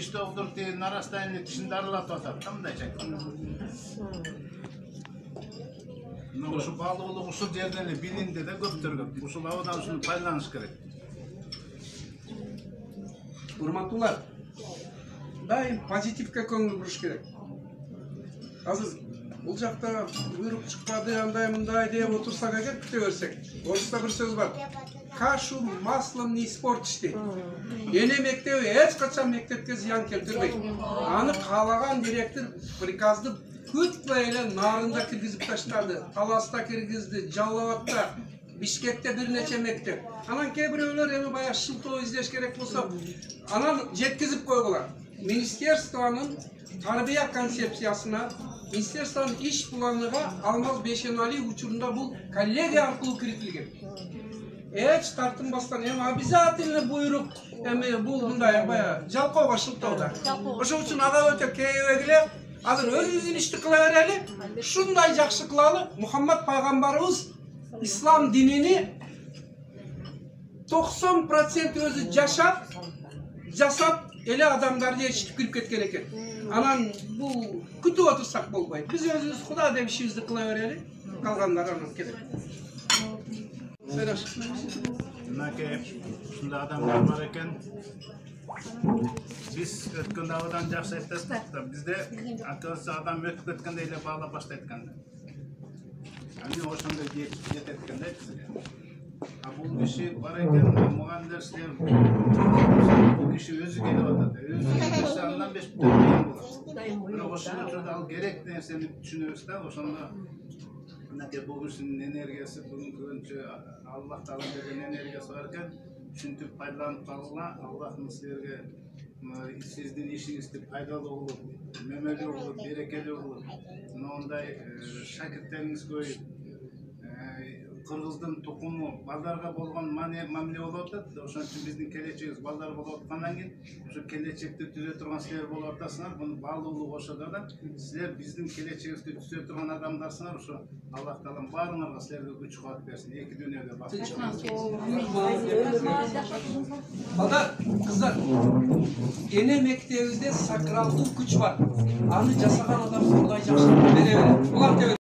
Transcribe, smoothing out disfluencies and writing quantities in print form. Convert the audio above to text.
тиш толтуруп нарастайны тишин дарылатып атат да мындай чайкалда. Ушул баалуулук ушул жерден эле билинди да көптөргө. Ушул абадан ушуну пайдаланыш керек. Урматтуулар, дайым позитивке көңүл буруш керек. Азыр бул жакта буйрук чыкпады, андай мындай деп отурсак эгер күтө берсек. Орусда бир сөз бар. Кашу маслом не испортишь. Эне мектеби эч качан мектепке зыян келтирбейт. Аны каалаган директор приказды күтпөй эле нарында киргизип таштады. Таласта киргизди, Жалал Абадта, Бишкекте бир нече мектеп. Анан кээ бирөөлөр эми баягы шылтоо издеш керек болсо, анан жеткизип койгула. Министерствонун тарбия концепциясына, министерствонун иш планыга Алмаз Бейшеналиев учурунда бул коллегия аркылуу киритилген. Эч тартынбастан эми обязательно буйрук эми бул мындай баягы жалкоого шылтоодо. Ошол үчүн ага өтө кейбегиле азыр өзүбүздүн ишти кыла берели, ушундай жакшы кылалы. Мухаммад пайгамбарыбыз ислам динини 90% өзү жашап, жасап эле адамдарды ээрчитип кирип кеткен экен. Анан бул күтүп отурсак болбойт. Биз өзүбүз Кудай деп ишибизди кыла берели, калгандары анан кетет. Мынакей ушундай адамдар бар экен. Биз өткөн абадан жакшы айтасыздар да, бизде атасы адам өтүп кеткенде эле баалап баштайт экен. Аны ошондой жетет экен да бизге. А бул киши бар экен, мугалимдер силер бул киши өзү келип атат. Өзү келсе андан 5 бүтөн дайын болот. Бирок ошол учурда ал керек нерсени түшүнөбүз да, ошондо мынакей бул кишинин энергиясы бүгүнкү күнчө Аллах таала берген энергиясы бар экен. Ушинтип пайдаланып калгыла. Аллахтын силерге сиздин ишиңизди пайдалуу кылып, мөмөлүү кылып, берекелүү кылып, мындай шакирттериңиз көбөйүп, кыргыздын тукуму балдарга болгон мамиле болуп атат. Ошон үчүн биздин келечегибиз балдар болуп аткандан кийин ушу келечекти түзө турган силер болуп атасыңар. Буну баалуулук ошодо да силер биздин келечегибизди түзө турган адамдарсыңар. Ошо Аллах таалам баарыңарга силерге күч кубат берсин. Эки дүйнөдө Балдар, кыздар, эне мектебибизде сакралдуу күч бар. Аны жасаган адам Кудай жакшы бере берет.